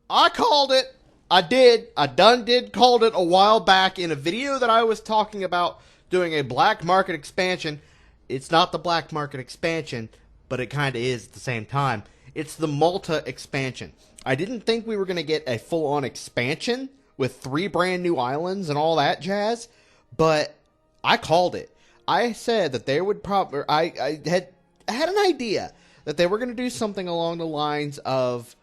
I called it. I did. I did called it a while back in a video that I was talking about doing a black market expansion. It's not the black market expansion, but it kind of is at the same time. It's the Malta expansion. I didn't think we were going to get a full-on expansion with 3 brand new islands and all that jazz, but I called it. I said that they would probably... I had an idea that they were going to do something along the lines of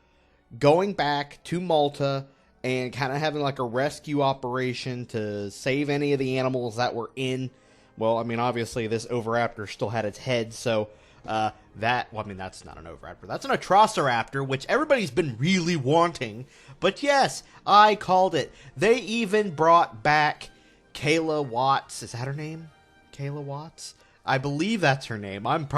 going back to Malta and kind of having like a rescue operation to save any of the animals that were in. Well, I mean, obviously this Oviraptor still had its head, so that's not an Oviraptor. That's an Atrociraptor, which everybody's been really wanting. But yes, I called it. They even brought back Kayla Watts. Is that her name? Kayla Watts? I believe that's her name. It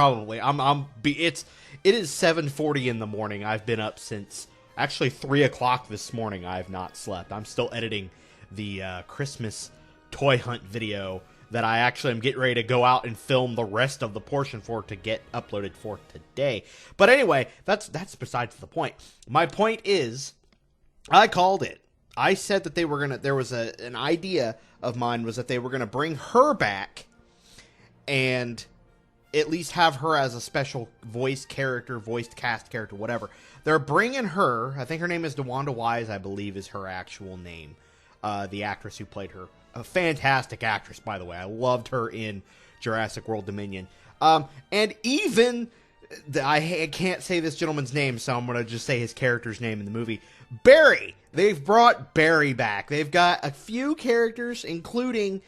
is 7:40 in the morning. I've been up since actually 3 o'clock this morning. I have not slept. I'm still editing the Christmas toy hunt video that I actually am getting ready to go out and film the rest of the portion for to get uploaded for today. But anyway, that's besides the point. My point is, I called it. I said that they were gonna. There was an idea of mine was that they were gonna bring her back and at least have her as a special voiced cast character, whatever. They're bringing her. I think her name is DeWanda Wise, I believe is her actual name. The actress who played her. A fantastic actress, by the way. I loved her in Jurassic World Dominion. And even, I can't say this gentleman's name, so I'm going to just say his character's name in the movie. Barry! They've brought Barry back. They've got a few characters, including...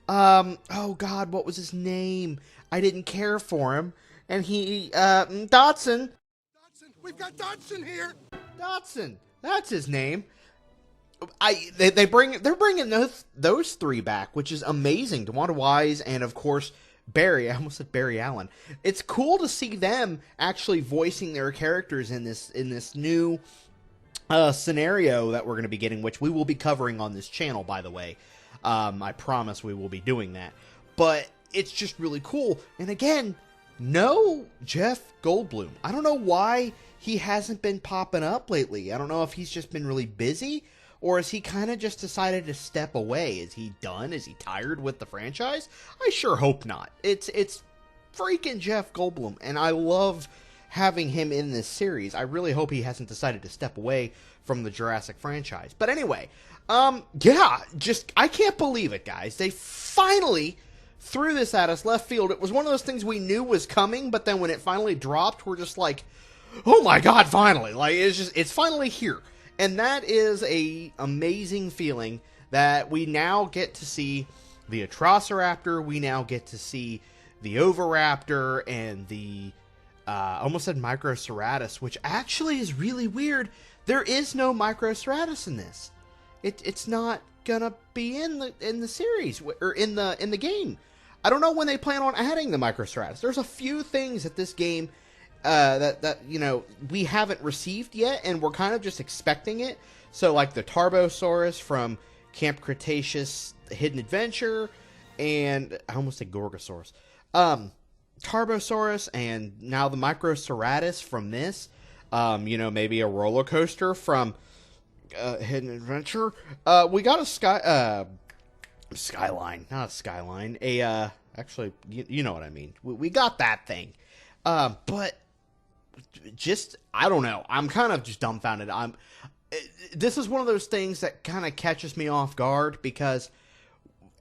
oh god, what was his name? I didn't care for him. And Dotson. Dotson, we've got Dotson here. Dotson, that's his name. They're bringing those 3 back, which is amazing. DeWanda Wise and of course Barry. I almost said Barry Allen. It's cool to see them actually voicing their characters in this new scenario that we're going to be getting, which we will be covering on this channel, by the way. I promise we will be doing that. But it's just really cool. And again, no Jeff Goldblum. I don't know why he hasn't been popping up lately. I don't know if he's just been really busy, or has he kind of just decided to step away? Is he done? Is he tired with the franchise? I sure hope not. It's freaking Jeff Goldblum, and I love having him in this series. I really hope he hasn't decided to step away from the Jurassic franchise. But anyway... yeah, I can't believe it, guys. They finally threw this at us left field. It was one of those things we knew was coming, but then when it finally dropped, we're just like, oh my god, finally. Like, it's finally here. And that is a amazing feeling that we now get to see the Atrociraptor, we now get to see the Oviraptor, and the, I almost said Microceratus, which actually is really weird. There is no Microceratus in this. It's not gonna be in the series or in the game. I don't know when they plan on adding the Microceratus. There's a few things that this game that you know we haven't received yet, and we're kind of just expecting it. So like the Tarbosaurus from Camp Cretaceous Hidden Adventure, and I almost said Gorgosaurus. Tarbosaurus, and now the Microceratus from this. You know, maybe a roller coaster from Hidden Adventure. We got a Skyline, not a Skyline. Actually, you know what I mean. We got that thing. But just, I don't know. I'm kind of just dumbfounded. This is one of those things that kind of catches me off guard because,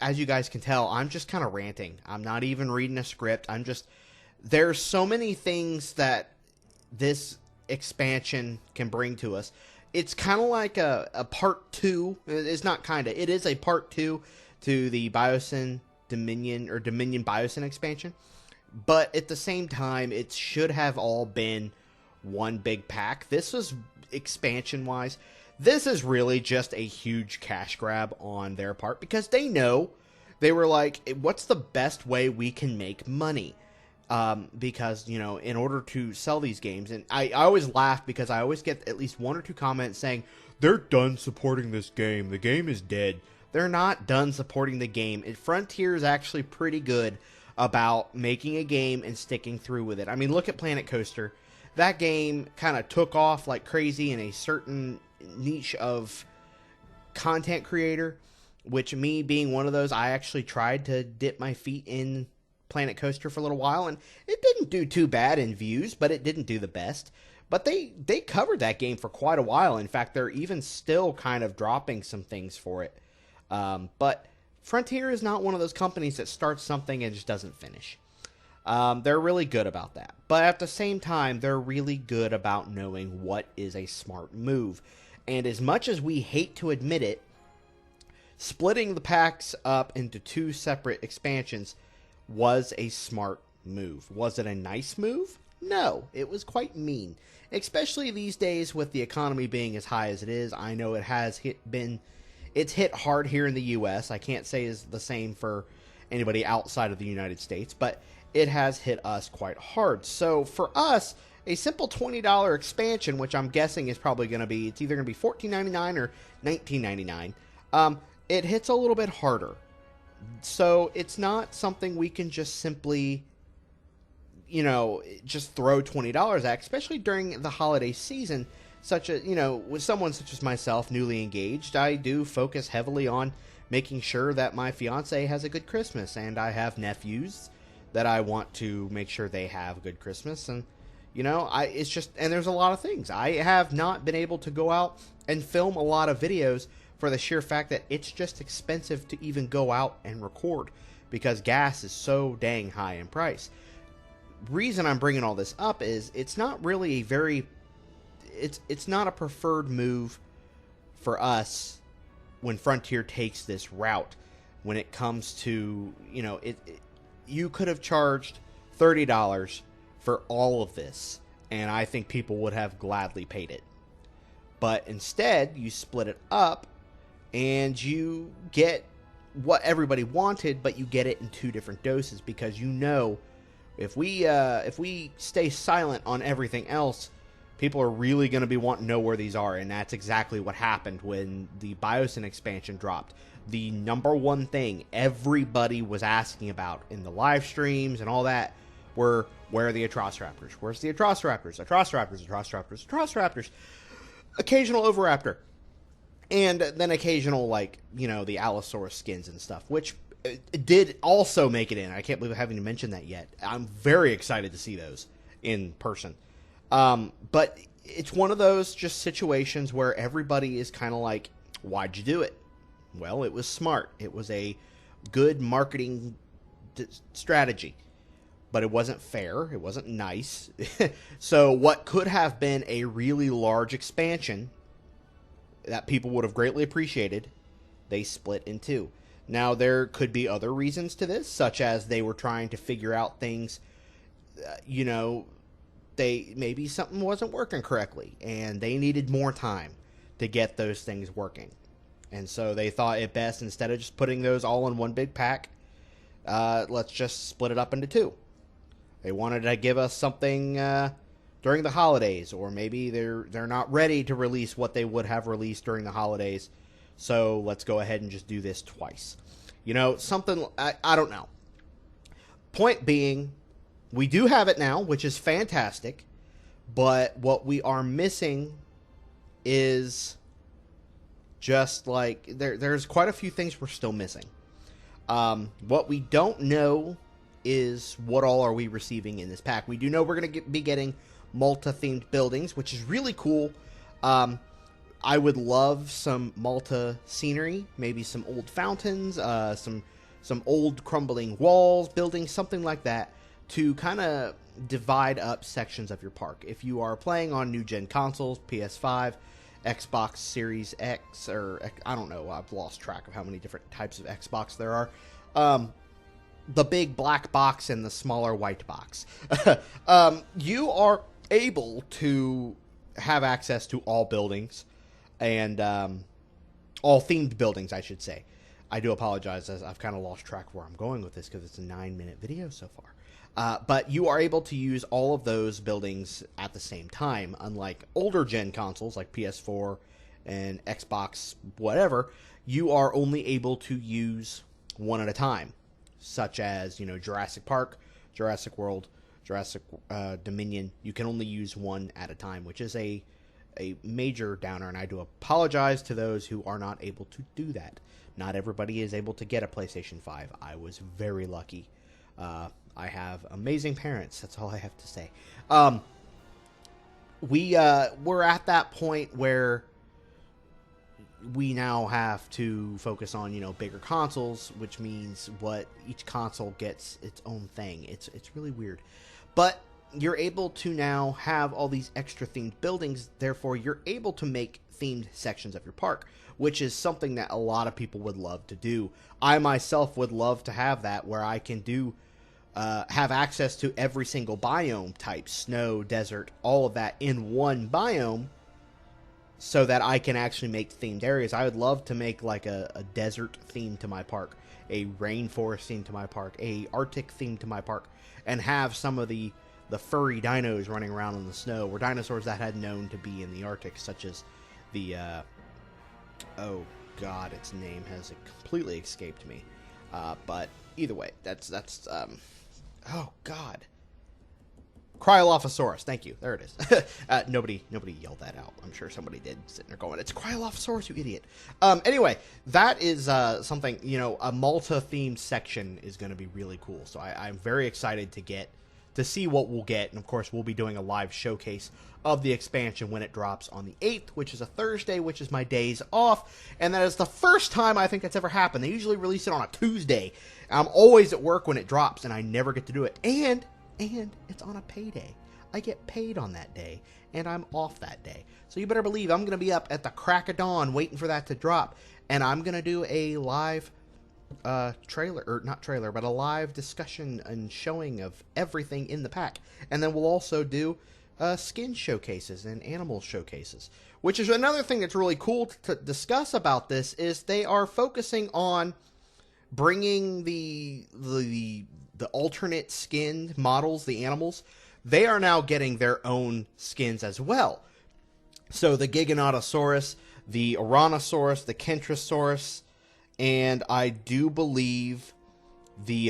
as you guys can tell, I'm just kind of ranting. I'm not even reading a script. There's so many things that this expansion can bring to us. It's kind of like a part 2. It's not kind of. It is a part 2 to the Biosyn Dominion or Dominion Biosyn expansion. But at the same time, it should have all been one big pack. This was, expansion-wise, this is really just a huge cash grab on their part. Because they know, they were like, what's the best way we can make money? Because, you know, in order to sell these games, and I always laugh because I always get at least 1 or 2 comments saying, they're done supporting this game. The game is dead. They're not done supporting the game. Frontier is actually pretty good about making a game and sticking through with it. I mean, look at Planet Coaster. That game kind of took off like crazy in a certain niche of content creator, which me being one of those, I actually tried to dip my feet in Planet Coaster for a little while, and it didn't do too bad in views, but it didn't do the best. But they covered that game for quite a while. In fact, they're even still kind of dropping some things for it. But Frontier is not one of those companies that starts something and just doesn't finish. They're really good about that. But at the same time, they're really good about knowing what is a smart move. And as much as we hate to admit it, splitting the packs up into 2 separate expansions was a smart move. Was it a nice move? No, it was quite mean. Especially these days with the economy being as high as it is. I know it has it's hit hard here in the U.S. I can't say it's the same for anybody outside of the United States, but it has hit us quite hard. So for us, a simple $20 expansion, which I'm guessing is probably going to be, it's either going to be $14.99 or $19.99, it hits a little bit harder. So it's not something we can just simply, just throw $20 at, especially during the holiday season, such as, with someone such as myself, newly engaged, I do focus heavily on making sure that my fiance has a good Christmas, and I have nephews that I want to make sure they have a good Christmas, and it's just, and there's a lot of things. I have not been able to go out and film a lot of videos for the sheer fact that it's just expensive to even go out and record because gas is so dang high in price. Reason I'm bringing all this up is it's not really a very, it's not a preferred move for us when Frontier takes this route. When it comes to, you could have charged $30 for all of this, and I think people would have gladly paid it. But instead, you split it up, and you get what everybody wanted, but you get it in 2 different doses, because if we stay silent on everything else, people are really going to be wanting to know where these are, and that's exactly what happened when the Biosyn expansion dropped. The number one thing everybody was asking about in the live streams and all that were, where are the Atrociraptors? Where's the Atrociraptors? Atrociraptors. Occasional Oviraptor. And then occasional, the Allosaurus skins and stuff, which did also make it in. I can't believe I haven't even mentioned that yet. I'm very excited to see those in person. But it's one of those just situations where everybody is kind of like, why'd you do it? Well, it was smart. It was a good marketing strategy. But it wasn't fair. It wasn't nice. So what could have been a really large expansion that people would have greatly appreciated, they split in 2. Now, there could be other reasons to this, such as they were trying to figure out things, maybe something wasn't working correctly, and they needed more time to get those things working. And so they thought it best, instead of just putting those all in one big pack, let's just split it up into 2. They wanted to give us something during the holidays, or maybe they're not ready to release what they would have released during the holidays, so let's go ahead and just do this twice. Something, I don't know. Point being, we do have it now, which is fantastic, but what we are missing is just there's quite a few things we're still missing. What we don't know is what all are we receiving in this pack. We do know we're going to be getting Malta-themed buildings, which is really cool. I would love some Malta scenery, maybe some old fountains, some old crumbling walls, buildings, something like that, to kind of divide up sections of your park. If you are playing on new-gen consoles, PS5, Xbox Series X, or I don't know, I've lost track of how many different types of Xbox there are. The big black box and the smaller white box. You are able to have access to all buildings, and all themed buildings, I should say. I do apologize, as I've kind of lost track of where I'm going with this, because it's a 9-minute video so far. But you are able to use all of those buildings at the same time, unlike older gen consoles like PS4 and Xbox, whatever. You are only able to use one at a time. such as, you know, Jurassic Park, Jurassic World, Jurassic Dominion. You can only use one at a time, which is a major downer, and I do apologize to those who are not able to do that. Not everybody is able to get a PlayStation 5. I was very lucky. I have amazing parents. That's all I have to say. We're at that point where we now have to focus on, you know, bigger consoles, which means what each console gets its own thing. It's really weird. But you're able to now have all these extra themed buildings, therefore you're able to make themed sections of your park, which is something that a lot of people would love to do. I myself would love to have that, where I can do have access to every single biome type, snow, desert, all of that in one biome, so that I can actually make themed areas. I would love to make like a desert theme to my park, a rainforest theme to my park, a Arctic theme to my park, and have some of the furry dinos running around in the snow, or dinosaurs that had known to be in the Arctic, such as the oh god, its name has completely escaped me. But either way, that's oh god, Cryolophosaurus. Thank you. There it is. Nobody yelled that out. I'm sure somebody did, sitting there going, "It's Cryolophosaurus, you idiot." Anyway, that is something, you know, a Malta themed section is going to be really cool. So I'm very excited to see what we'll get. And of course, we'll be doing a live showcase of the expansion when it drops on the 8th, which is a Thursday, which is my days off. And that is the first time I think that's ever happened. They usually release it on a Tuesday. I'm always at work when it drops, and I never get to do it. And it's on a payday. I get paid on that day, and I'm off that day. So you better believe I'm going to be up at the crack of dawn waiting for that to drop, and I'm going to do a live trailer, or not trailer, but a live discussion and showing of everything in the pack. And then we'll also do skin showcases and animal showcases, which is another thing that's really cool to discuss about this. Is they are focusing on bringing the alternate skinned models, the animals. They are now getting their own skins as well. So the Giganotosaurus, the Ouranosaurus, the Kentrosaurus, and I do believe the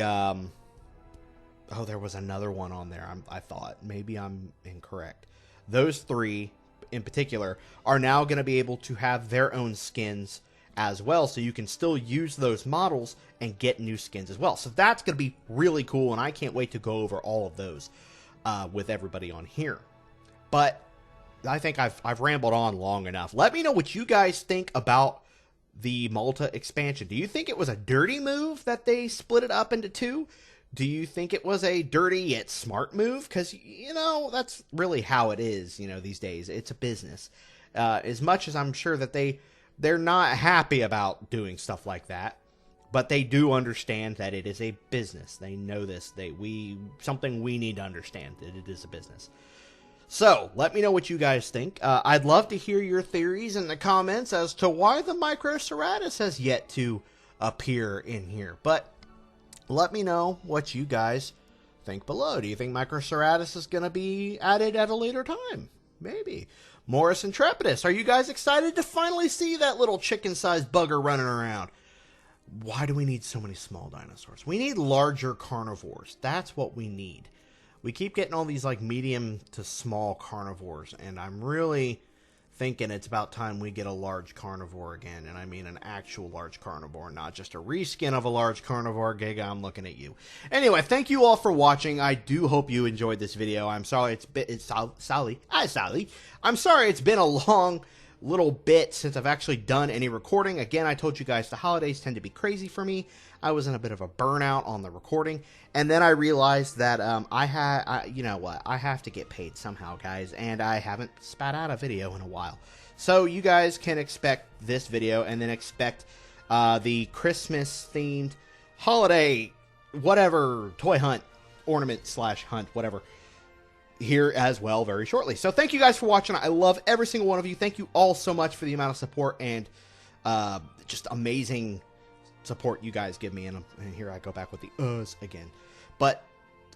there was another one on there. I thought maybe I'm incorrect. Those three in particular are now going to be able to have their own skins as well, so you can still use those models and get new skins as well. So that's going to be really cool, and I can't wait to go over all of those with everybody on here. But I think I've rambled on long enough. Let me know what you guys think about the Malta expansion. Do you think it was a dirty move that they split it up into two? Do you think it was a dirty yet smart move? Because, you know, that's really how it is, you know, these days. It's a business. As much as I'm sure that they're not happy about doing stuff like that, but they do understand that it is a business. They know this. Something we need to understand, that it is a business. So, let me know what you guys think. I'd love to hear your theories in the comments as to why the Microceratus has yet to appear in here. But let me know what you guys think below. Do you think Microceratus is going to be added at a later time? Maybe. Morris Intrepidus, are you guys excited to finally see that little chicken-sized bugger running around? Why do we need so many small dinosaurs? We need larger carnivores. That's what we need. We keep getting all these like medium to small carnivores, and I'm really thinking it's about time we get a large carnivore again. And I mean an actual large carnivore, not just a reskin of a large carnivore. Giga, I'm looking at you. Anyway, thank you all for watching. I do hope you enjoyed this video. I'm sorry I'm sorry it's been a long little bit since I've actually done any recording. Again, I told you guys the holidays tend to be crazy for me. I was in a bit of a burnout on the recording, and then I realized that you know what, I have to get paid somehow, guys, and I haven't spat out a video in a while. So you guys can expect this video, and then expect the Christmas themed holiday whatever toy hunt, ornament / hunt, whatever, here as well very shortly. So thank you guys for watching. I love every single one of you. Thank you all so much for the amount of support and just amazing support you guys give me. And here I go back with the uhs again. But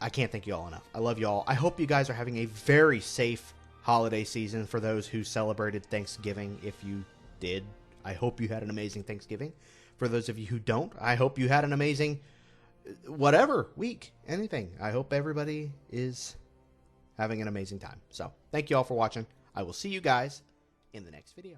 I can't thank you all enough. I love you all. I hope you guys are having a very safe holiday season. For those who celebrated Thanksgiving, if you did, I hope you had an amazing Thanksgiving. For those of you who don't, I hope you had an amazing whatever week, anything. I hope everybody is having an amazing time. So thank you all for watching. I will see you guys in the next video.